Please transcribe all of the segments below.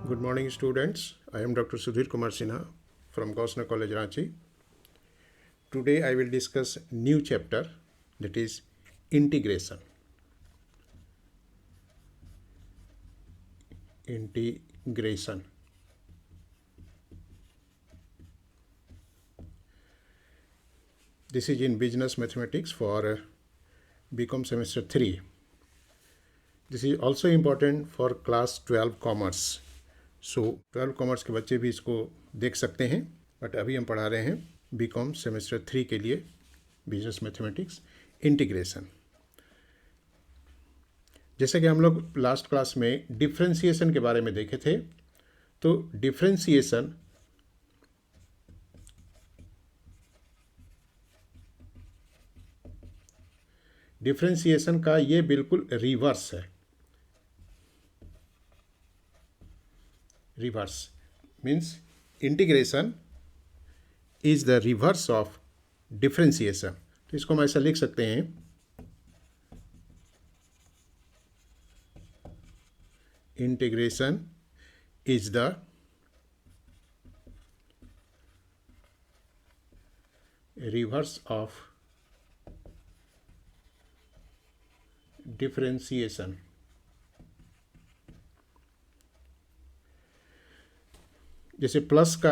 Good morning, students. I am Dr. Sudhir Kumar Sinha from Gosna College, Ranchi. Today I will discuss new chapter, that is integration. Integration. This is in business mathematics for BCom semester 3. This is also important for class 12 commerce. So 12 commerce के बच्चे भी इसको देख सकते हैं, but अभी हम पढ़ा रहे हैं बीकॉम सेमेस्टर 3 के लिए बिजनेस मैथमेटिक्स इंटीग्रेशन। जैसे कि हम लोग लास्ट क्लास में डिफरेंशिएशन के बारे में देखे थे, तो डिफरेंशिएशन का ये बिल्कुल रिवर्स है। Reverse means integration is the reverse of differentiation. तो इसको हम ऐसा लिख सकते हैं, integration is the reverse of differentiation. जैसे प्लस का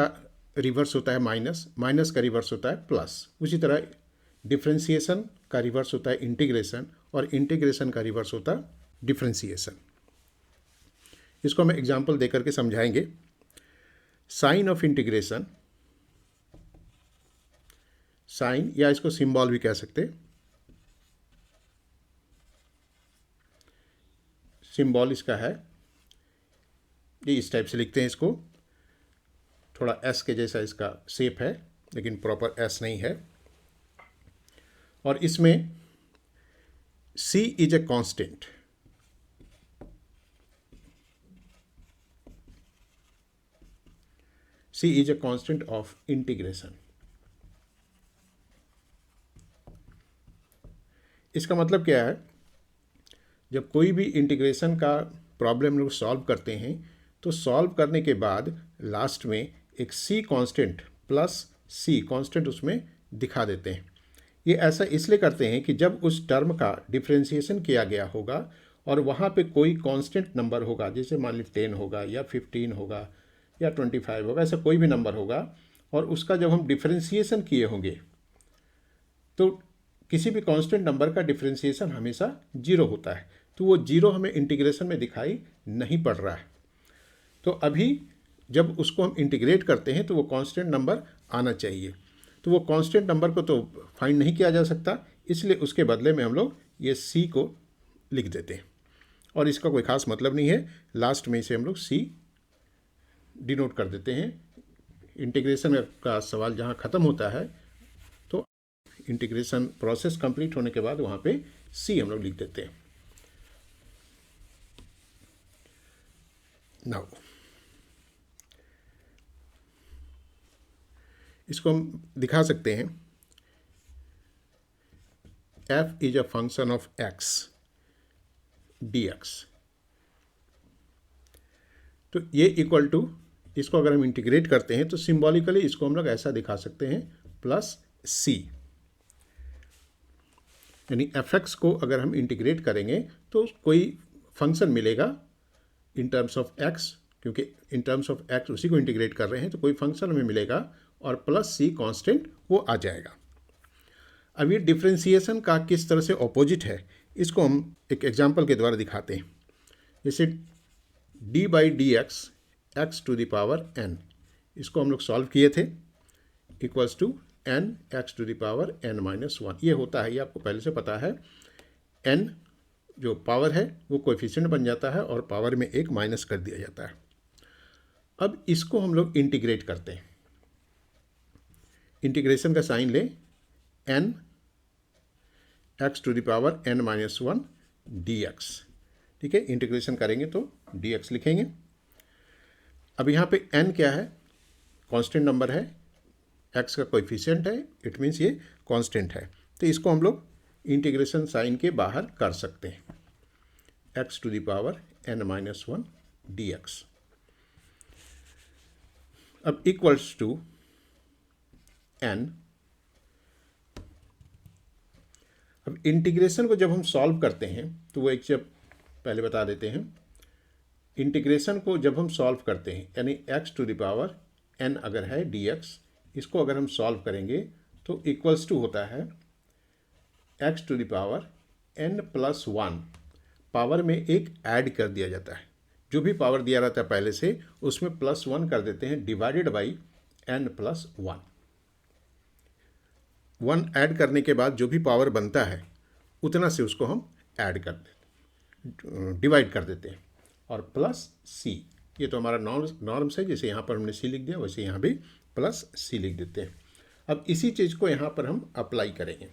रिवर्स होता है माइनस, माइनस का रिवर्स होता है प्लस, उसी तरह डिफरेंशिएशन का रिवर्स होता है इंटीग्रेशन, और इंटीग्रेशन का रिवर्स होता है डिफरेंशिएशन। इसको हम एग्जांपल देकर के समझाएंगे। साइन ऑफ इंटीग्रेशन, साइन या इसको सिंबल भी कह सकते हैं। सिंबल इसका है, ये इस टाइप से लिखते हैं इसको, थोड़ा एस के जैसा इसका शेप है, लेकिन प्रॉपर एस नहीं है। और इसमें C is a constant, C is a constant of integration. इसका मतलब क्या है, जब कोई भी इंटीग्रेशन का प्रॉब्लम लोग सॉल्व करते हैं, तो सॉल्व करने के बाद लास्ट में एक सी कांस्टेंट प्लस सी कांस्टेंट उसमें दिखा देते हैं। ये ऐसा इसलिए करते हैं कि जब उस टर्म का डिफरेंशिएशन किया गया होगा और वहाँ पे कोई कांस्टेंट नंबर होगा, जैसे मान ली 10 होगा या 15 होगा या 25 होगा, ऐसा कोई भी नंबर होगा, और उसका जब हम डिफरेंशिएशन किए होंगे तो किसी भी कांस्टेंट नंबर का डिफरेंशिएशन हमेशा 0 होता है, तो वो 0 हमें इंटीग्रेशन में दिखाई नहीं पड़ रहा है। तो अभी जब उसको हम इंटीग्रेट करते हैं तो वो कांस्टेंट नंबर आना चाहिए, तो वो कांस्टेंट नंबर को तो फाइंड नहीं किया जा सकता, इसलिए उसके बदले में हम लोग ये सी को लिख देते हैं, और इसका कोई ख़ास मतलब नहीं है। लास्ट में इसे हम लोग सी डिनोट कर देते हैं। इंटीग्रेशन का सवाल जहाँ ख़त्म होता है, तो इंटीग्रेशन प्रोसेस कंप्लीट होने के बाद वहाँ पे सी हम लोग लिख देते हैं। नाउ इसको हम दिखा सकते हैं, f is a function of x dx। तो ये इक्वल टू, इसको अगर हम इंटीग्रेट करते हैं तो सिंबॉलिकली इसको हम लोग ऐसा दिखा सकते हैं, प्लस c, यानी fx को अगर हम इंटीग्रेट करेंगे तो कोई फंक्शन मिलेगा इन टर्म्स ऑफ x, क्योंकि इन टर्म्स ऑफ x उसी को इंटीग्रेट कर रहे हैं, तो कोई फंक्शन हमें मिलेगा और प्लस सी कांस्टेंट वो आ जाएगा। अब ये डिफरेंशिएशन का किस तरह से ऑपोजिट है, इसको हम एक एग्जांपल के द्वारा दिखाते हैं। जैसे d by D X X to the power n, इसको हम लोग सॉल्व किए थे, equals to n X to the power n minus 1। ये होता है, ये आपको पहले से पता है, n जो पावर है वो कोएफिशिएंट बन जाता है और पावर में एक माइनस कर दिया जाता है। अब इसको हम लोग इंटीग्रेट करते हैं। इंटीग्रेशन का साइन ले, n X to the power n minus 1 dx, ठीक है। इंटीग्रेशन करेंगे तो dx लिखेंगे। अब यहाँ पे n क्या है, कांस्टेंट नंबर है, x का कोएफिशिएंट है, इट मीन्स ये कांस्टेंट है, तो इसको हम लोग इंटीग्रेशन साइन के बाहर कर सकते हैं, X to the power n minus 1 dx। अब इक्वल्स टू n। अब इंटीग्रेशन को जब हम सॉल्व करते हैं तो वो एक जब पहले बता देते हैं, इंटीग्रेशन को जब हम सॉल्व करते हैं यानी x to the power n अगर है dx, इसको अगर हम सॉल्व करेंगे तो इक्वल्स टू होता है x to the power n plus 1। पावर में एक ऐड कर दिया जाता है, जो भी पावर दिया रहता है पहले से उसमें प्लस 1 कर देते हैं, divided by n plus 1। 1 add करने के बाद जो भी पावर बनता है उतना से उसको हम ऐड कर देते, डिवाइड कर देते हैं, और प्लस c। ये तो हमारा नॉर्म्स है, जैसे यहाँ पर हमने c लिख दिया वैसे यहाँ भी प्लस c लिख देते हैं। अब इसी चीज़ को यहाँ पर हम अप्लाई करेंगे।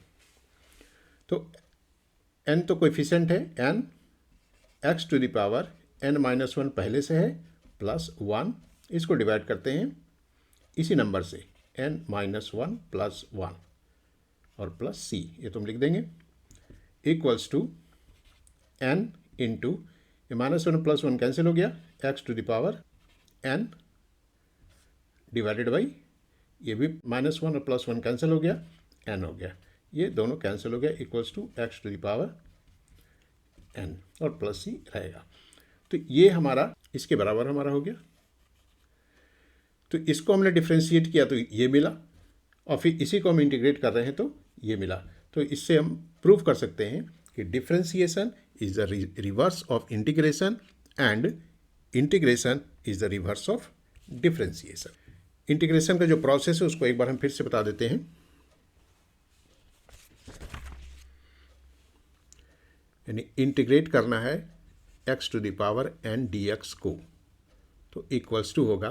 तो n तो कोएफिशिएंट है, n x to the power n minus 1 पहले से है प्लस 1, इसको डिवाइड करते हैं इसी नंबर से n माइनस 1 प्लस 1 और प्लस c, ये तो हम लिख देंगे, equals to n into minus 1 plus 1 cancel हो गया, x to the power n divided by, ये भी माइनस 1 और प्लस 1 कैंसिल हो गया, n हो गया, ये दोनों कैंसिल हो गया, equals to x to the power n और प्लस c रहेगा। तो ये हमारा इसके बराबर हमारा हो गया। तो इसको हमने डिफ्रेंशिएट किया तो ये मिला, और फिर इसी को हम इंटीग्रेट कर रहे हैं तो ये मिला। तो इससे हम प्रूव कर सकते हैं कि differentiation is the reverse of integration and integration is the reverse of differentiation. Integration का जो प्रोसेस है उसको एक बार हम फिर से बता देते हैं। यानी इंटीग्रेट करना है x to the power n dx को, तो इक्वल्स टू होगा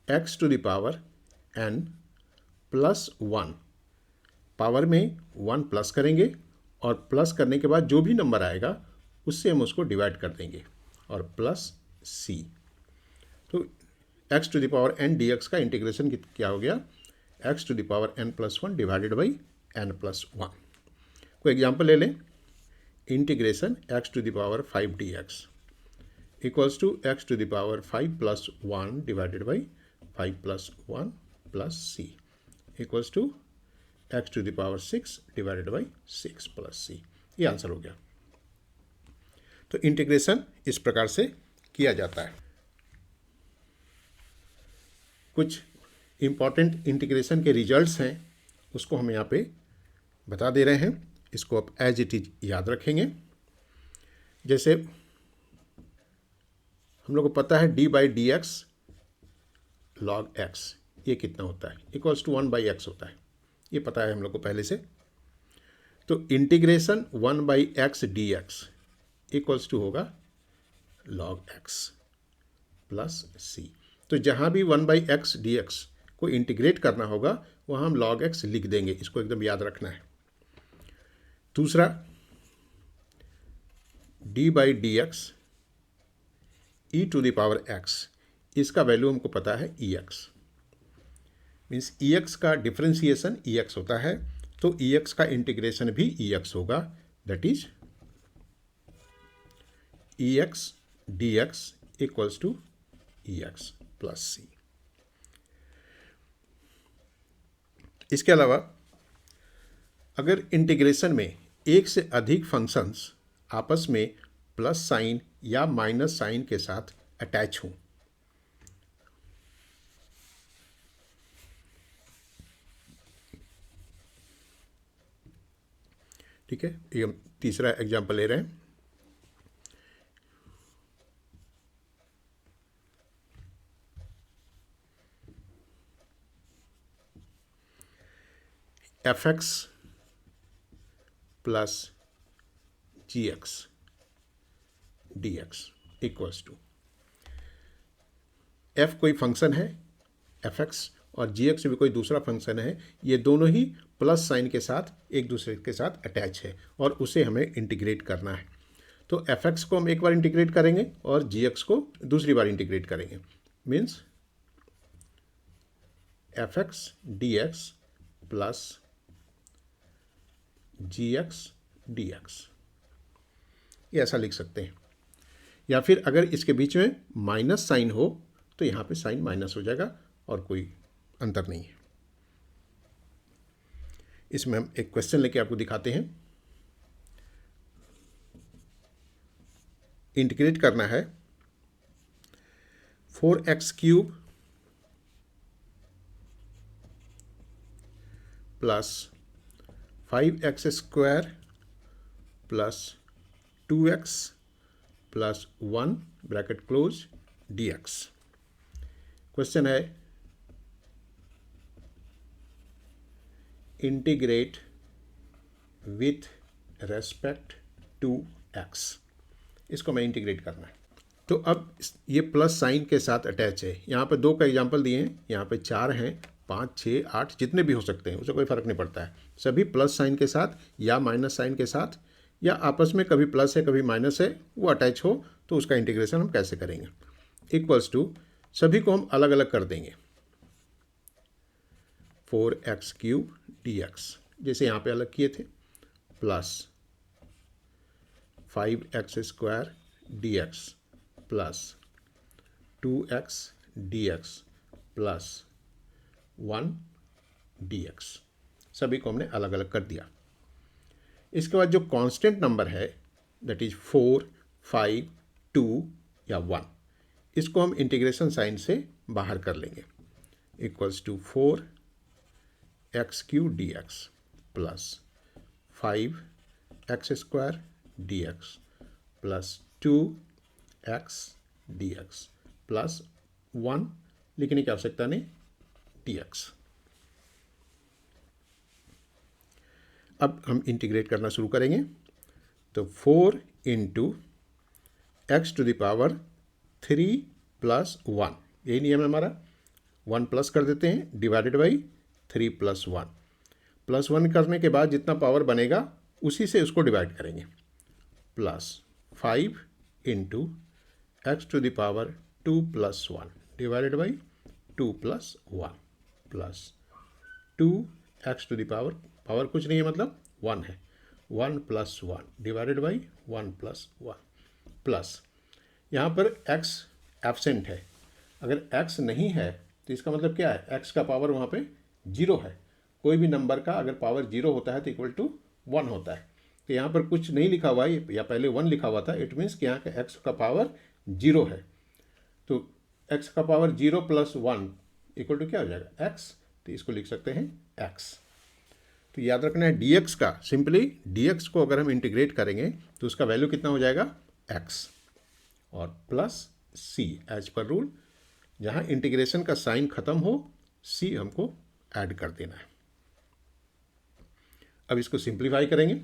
x to the power n plus 1। पावर में 1 प्लस करेंगे और प्लस करने के बाद जो भी नंबर आएगा उससे हम उसको डिवाइड कर देंगे और प्लस c। तो x to the power n dx का इंटीग्रेशन क्या हो गया, x to the power n plus 1 divided by n plus 1। कोई एग्जांपल ले लें, integration x to the power 5 dx equals to x to the power 5 plus 1 divided by 5 plus 1 plus c equals to x to the power 6 divided by 6 plus c। ये answer हो गया। तो integration इस प्रकार से किया जाता है। कुछ इम्पॉर्टेंट इंटीग्रेशन के रिजल्ट्स हैं, उसको हम यहाँ पे बता दे रहे हैं, इसको आप एज इट इज याद रखेंगे। जैसे हम लोग को पता है d by D x log x, ये कितना होता है, इक्वल्स टू 1 बाई एक्स होता है, ये पता है हम लोग को पहले से। तो integration 1 by x D x equals to होगा लॉग x प्लस c। तो जहाँ भी 1 बाई एक्स डी एक्स को इंटीग्रेट करना होगा वहाँ हम log x लिख देंगे, इसको एकदम याद रखना है। दूसरा d by D x e to the power x, इसका वैल्यू हमको पता है ex, मीन्स ex का डिफ्रेंशिएशन ex होता है, तो ex का इंटीग्रेशन भी ex होगा, that is ex dx equals to ex plus c। इसके अलावा अगर इंटीग्रेशन में एक से अधिक फंक्शंस आपस में प्लस साइन या माइनस साइन के साथ अटैच हों, ठीक है, ये हम तीसरा एग्जांपल ले रहे हैं। F x plus ji x D x equals to, f कोई फंक्शन है एफ एक्स और जी एक्स भी कोई दूसरा फंक्शन है, ये दोनों ही प्लस साइन के साथ एक दूसरे के साथ अटैच है और उसे हमें इंटीग्रेट करना है। तो एफ एक्स को हम एक बार इंटीग्रेट करेंगे और जी एक्स को दूसरी बार इंटीग्रेट करेंगे, means F X D x plus जी एक्स डी एक्स, ये ऐसा लिख सकते हैं। या फिर अगर इसके बीच में माइनस साइन हो तो यहाँ पे साइन माइनस हो जाएगा और कोई अंतर नहीं है। इसमें हम एक क्वेश्चन लेके आपको दिखाते हैं। इंटीग्रेट करना है 4x³ plus 5x² plus 2x plus 1 bracket close dx। Question है integrate with respect to x। इसको मैं इंटीग्रेट करना है। तो अब ये प्लस साइन के साथ अटैच है। यहाँ पे 2 का एग्जाम्पल दिए हैं, यहाँ पे 4 हैं, 5, 6, 8 जितने भी हो सकते हैं, उससे कोई फ़र्क नहीं पड़ता है। सभी प्लस साइन के साथ या माइनस साइन के साथ या आपस में कभी प्लस है कभी माइनस है, वो अटैच हो तो उसका इंटीग्रेशन हम कैसे करेंगे। इक्वल्स टू सभी को हम अलग अलग कर देंगे। 4x³ dx जैसे यहाँ पे अलग किए थे, plus 5x² dx plus 2x dx plus 1 dx। सभी को हमने अलग अलग कर दिया। इसके बाद जो कांस्टेंट नंबर है दैट इज 4, 5, 2 या 1, इसको हम इंटीग्रेशन साइन से बाहर कर लेंगे। Equals to 4x³ dx plus 5x² dx plus 2x dx plus 1 लिखने की आवश्यकता नहीं, dx। अब हम इंटीग्रेट करना शुरू करेंगे। तो 4 into x to the power 3 plus 1, यही नियम है हमारा। 1 प्लस कर देते हैं डिवाइडेड बाई 3 प्लस 1। प्लस 1 करने के बाद जितना पावर बनेगा उसी से उसको डिवाइड करेंगे। Plus 5 into x to the power 2 plus 1 divided by 2 plus 1 plus 2 x to the power कुछ नहीं है मतलब 1 है, 1 plus 1 divided by 1 plus 1 plus यहाँ पर x एब्सेंट है। अगर x नहीं है तो इसका मतलब क्या है, x का पावर वहाँ पे 0 है। कोई भी नंबर का अगर पावर 0 होता है तो इक्वल टू 1 होता है। तो यहाँ पर कुछ नहीं लिखा हुआ है या पहले 1 लिखा हुआ था, इट मीन्स कि यहाँ का x का पावर 0 है। तो x का पावर 0 प्लस 1 इक्वल टू क्या हो जाएगा, x। तो इसको लिख सकते हैं x। तो याद रखना है dx का, सिंपली dx को अगर हम इंटीग्रेट करेंगे तो उसका वैल्यू कितना हो जाएगा, x और plus c as per rule. जहाँ इंटीग्रेशन का साइन खत्म हो c हमको ऐड कर देना है। अब इसको सिंप्लीफाई करेंगे।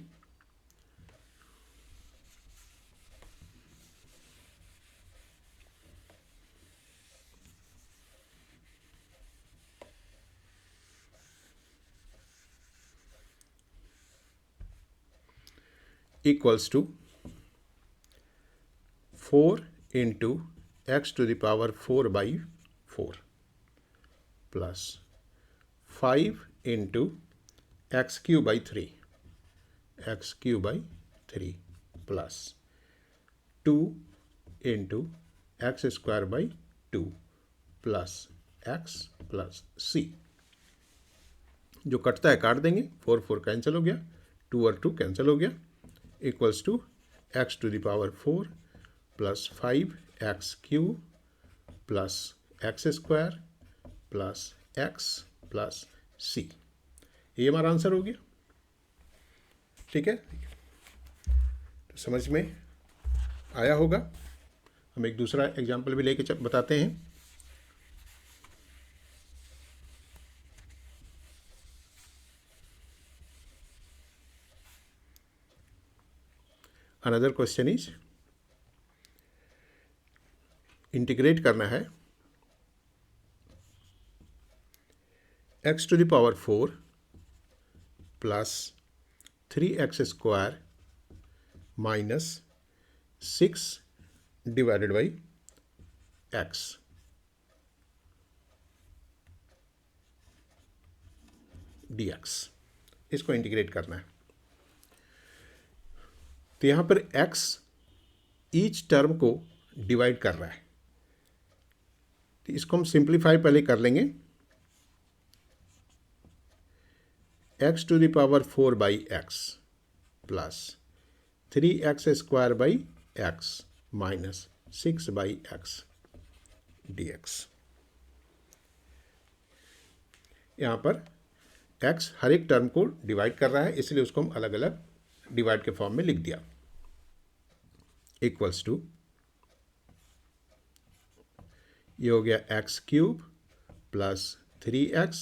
Equals to 4 into x to the power 4 by 4 plus 5 into x³ by 3 x³ by 3 plus 2 into x² by 2 plus x plus c। जो कटता है काट देंगे, 4 4 कैंसिल हो गया, 2 और 2 कैंसिल हो गया। Equals to x to the power 4 plus 5x³ plus x² plus x plus c। ये हमारा आंसर हो गया। ठीक है, तो समझ में आया होगा। हम एक दूसरा एग्जाम्पल भी लेके बताते हैं। अनदर क्वेश्चन इज इंटीग्रेट करना है x to the power 4 plus 3x² minus 6 divided by x। dx इसको इंटीग्रेट करना है। तो यहाँ पर x ईच टर्म को डिवाइड कर रहा है। तो इसको हम सिंप्लीफाई पहले कर लेंगे। X to the power 4 by x plus 3x square by x minus 6 by x dx। यहाँ पर x हर एक टर्म को डिवाइड कर रहा है, इसलिए उसको हम अलग अलग डिवाइड के फॉर्म में लिख दिया। इक्वल्स टू, ये हो गया x cube plus 3x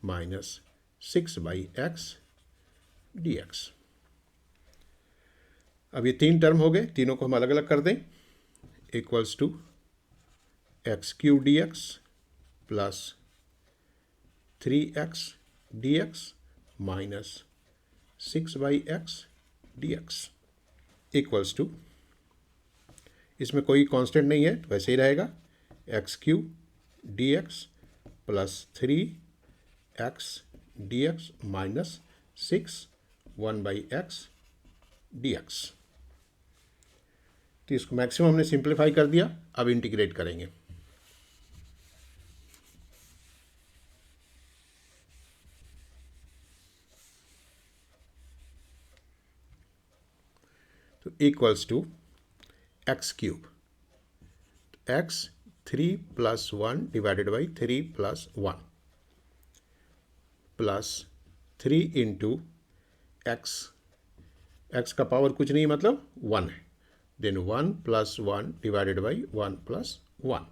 minus 6 by x dx। अब ये तीन टर्म हो गए, तीनों को हम अलग अलग कर दें। Equals to x cube d x plus 3x dx minus 6 by x dx equals to, इसमें कोई कांस्टेंट नहीं है तो वैसे ही रहेगा, x cube d x plus 3x dx minus 6 1 by x dx। तो इसको मैक्सिमम हमने सिंप्लीफाई कर दिया, अब इंटीग्रेट करेंगे। तो equals to x cube, x 3 plus 1 divided by 3 plus 1 plus 3 into x, x का पावर कुछ नहीं मतलब 1 है, then 1 plus 1 divided by 1 plus 1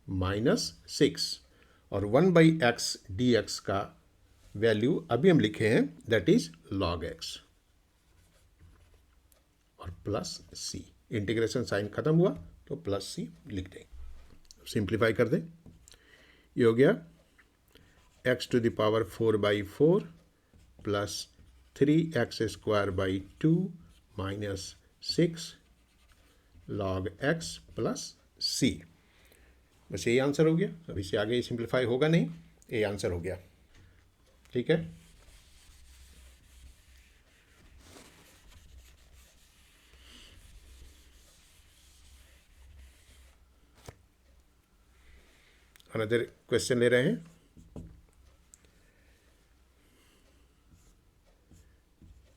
minus 6 और 1 बाई एक्स डी एक्स का वैल्यू अभी हम लिखे हैं, दैट इज लॉग एक्स और प्लस सी। इंटीग्रेशन साइन खत्म हुआ तो प्लस सी लिख देंगे। सिंप्लीफाई कर दें, ये हो गया X to the power 4 by 4 plus 3x square by 2 minus 6 log X plus C. बस यही आंसर हो गया। अब इससे आगे सिंप्लीफाई होगा नहीं, ये आंसर हो गया। ठीक है, अनदर क्वेश्चन ले रहे हैं।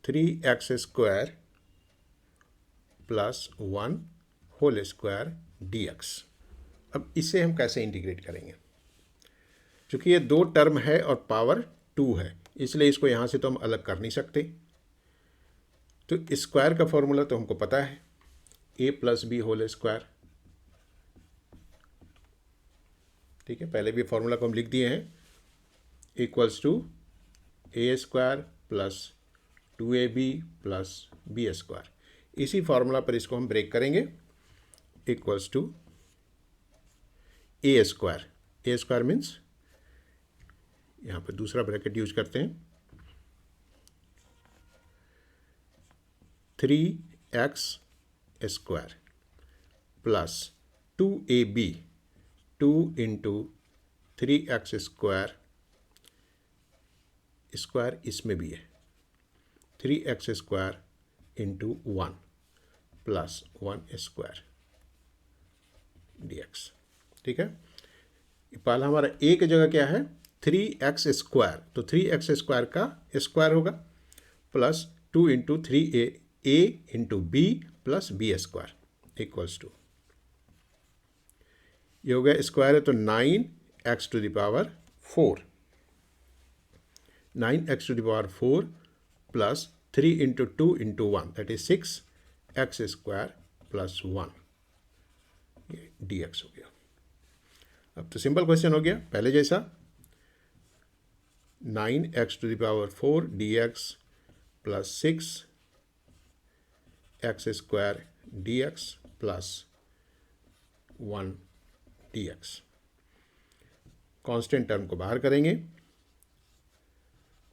3x square plus 1 whole square dx। अब इसे हम कैसे इंटीग्रेट करेंगे? क्योंकि ये दो टर्म है और पावर 2 है, इसलिए इसको यहाँ से तो हम अलग कर नहीं सकते। तो स्क्वायर का फॉर्मूला तो हमको पता है, a plus b whole square. ठीक है, पहले भी फॉर्मूला को हम लिख दिए हैं, equals to a square plus 2ab plus b square. इसी फॉर्मूला पर इसको हम ब्रेक करेंगे, equals to a square. A square means यहाँ पर दूसरा ब्रैकेट यूज करते हैं, 3x square plus 2ab, 2 into 3x square, square इसमें भी है, 3x square into 1 plus 1 square dx। ठीक है, पहला हमारा a की जगह क्या है, 3x स्क्वायर, तो 3x स्क्वायर का स्क्वायर होगा plus 2 into 3a into b plus b square equals to, ये हो गया स्क्वायर है तो 9x to the power 4, 9x to the power 4 plus 3 into 2 into 1 that is 6x square plus 1 dx हो गया। अब तो सिंपल क्वेश्चन हो गया पहले जैसा, 9x to the power 4 dx plus 6x square dx plus 1 dx। Constant term को बाहर करेंगे,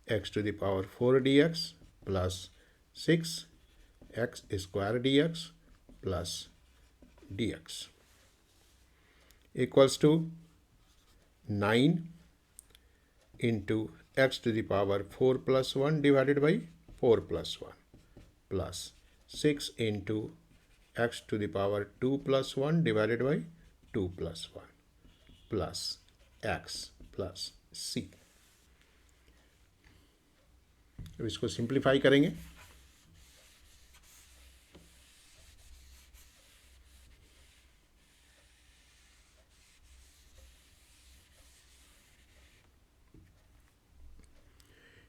x to the power 4 dx plus 6x square dx plus dx equals to 9 into x to the power 4 plus 1 divided by 4 plus 1 plus 6 into x to the power 2 plus 1 divided by 2 plus 1 plus X plus C. अब इसको simplify करेंगे।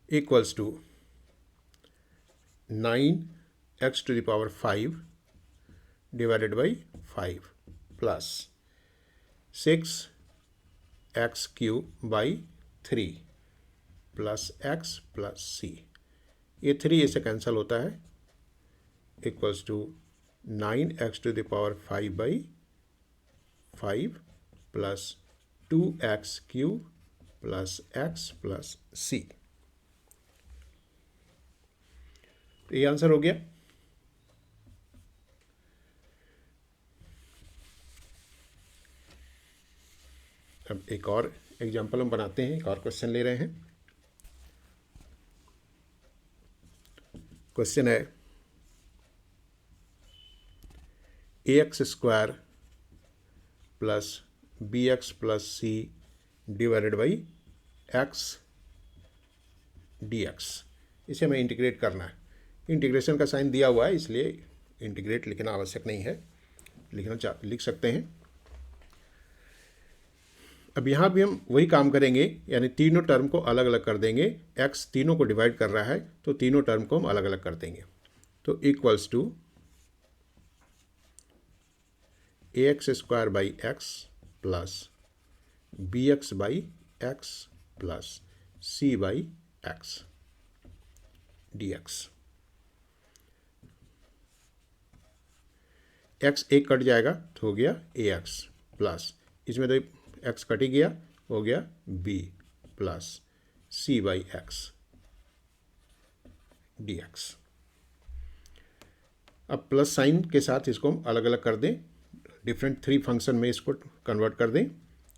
Equals to 9x⁵ divided by 5 plus 6x³ by 3 plus x plus C. ये 3 ऐसे cancel होता है, equals to 9x⁵ plus 2x³ plus x plus C. तो ये answer हो गया। अब एक और एग्जाम्पल हम बनाते हैं, एक और क्वेश्चन ले रहे हैं। क्वेश्चन है ax² plus bx plus c divided by x dx। इसे हमें इंटीग्रेट करना है। इंटीग्रेशन का साइन दिया हुआ है, इसलिए इंटीग्रेट लिखना आवश्यक नहीं है, लिख सकते हैं। अब यहाँ भी हम वही काम करेंगे, यानी तीनों टर्म को अलग अलग कर देंगे। x तीनों को डिवाइड कर रहा है, तो तीनों टर्म को हम अलग अलग कर देंगे। तो equals to ax² by x plus bx by x plus c by x dx। x एक कट जाएगा तो हो गया ax प्लस, इसमें तो x कट ही गया, हो गया b plus c by x dx। अब प्लस साइन के साथ इसको हम अलग अलग कर दें, डिफरेंट 3 फंक्शन में इसको कन्वर्ट कर दें।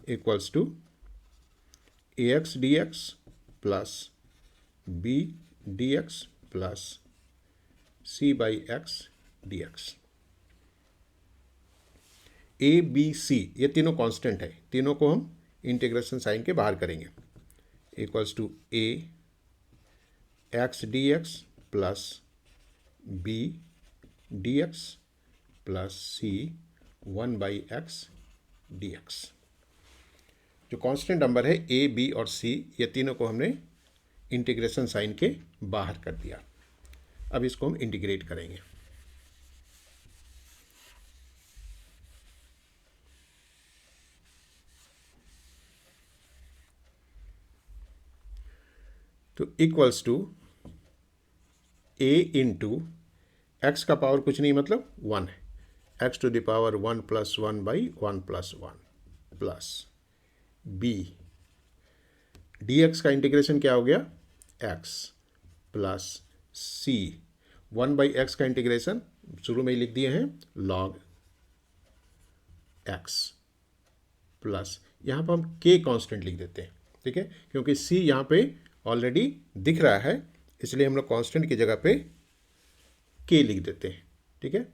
Equals to ax dx plus b dx plus c by x dx। a b c ये तीनों कांस्टेंट है, तीनों को हम इंटीग्रेशन साइन के बाहर करेंगे। Equals to a x dx plus b dx plus c 1 by x dx। जो कांस्टेंट नंबर है a b और c, ये तीनों को हमने इंटीग्रेशन साइन के बाहर कर दिया। अब इसको हम इंटीग्रेट करेंगे। तो equals to a into x का पावर कुछ नहीं मतलब 1 है, x⁴ 1 plus 1 by 1 plus 1 plus b dx का इंटीग्रेशन क्या हो गया x plus c 1 by x का इंटीग्रेशन शुरू में ही लिख दिए हैं log x प्लस यहाँ पर हम k कांस्टेंट लिख देते हैं, ठीक है, क्योंकि c यहाँ पे ऑलरेडी दिख रहा है, इसलिए हम लोग कांस्टेंट की जगह पे k लिख देते हैं। ठीक है,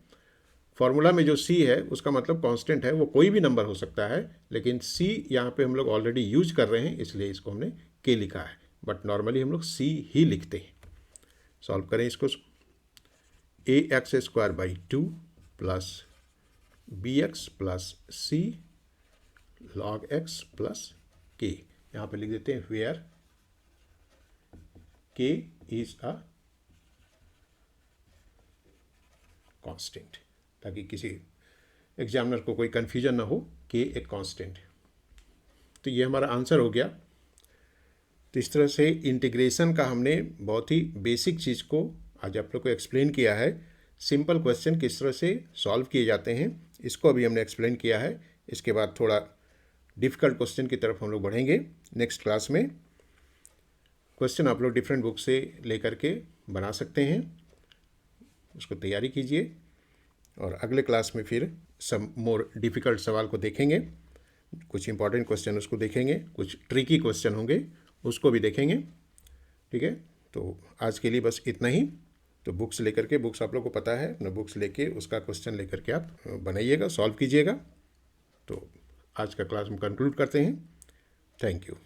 फॉर्मूला में जो c है उसका मतलब कांस्टेंट है, वो कोई भी नंबर हो सकता है, लेकिन c यहाँ पे हम लोग ऑलरेडी यूज कर रहे हैं, इसलिए इसको हमने k लिखा है, बट नॉर्मली हम लोग c ही लिखते हैं। सॉल्व करें इसको। ax² by 2 plus bx plus c log x plus k। यहाँ पे लिख देते हैं where k is a constant, ताकि किसी एग्जामिनर को कोई कन्फ्यूजन ना हो, k एक कांस्टेंट है। तो ये हमारा आंसर हो गया। तो इस तरह से इंटीग्रेशन का हमने बहुत ही बेसिक चीज़ को आज आप लोग को एक्सप्लेन किया है। सिंपल क्वेश्चन किस तरह से सॉल्व किए जाते हैं इसको अभी हमने एक्सप्लेन किया है। इसके बाद थोड़ा डिफ़िकल्ट क्वेश्चन की तरफ हम लोग बढ़ेंगे नेक्स्ट क्लास में। क्वेश्चन आप लोग डिफरेंट बुक से लेकर के बना सकते हैं, उसको तैयारी कीजिए, और अगले क्लास में फिर सब मोर डिफ़िकल्ट सवाल को देखेंगे। कुछ इंपॉर्टेंट क्वेश्चन उसको देखेंगे, कुछ ट्रिकी क्वेश्चन होंगे उसको भी देखेंगे। ठीक है, तो आज के लिए बस इतना ही। तो बुक्स लेकर के, बुक्स आप लोग को पता है, अपना बुक्स लेके उसका क्वेश्चन लेकर के आप बनाइएगा, सॉल्व कीजिएगा। तो आज का क्लास हम कंक्लूड करते हैं। Thank you.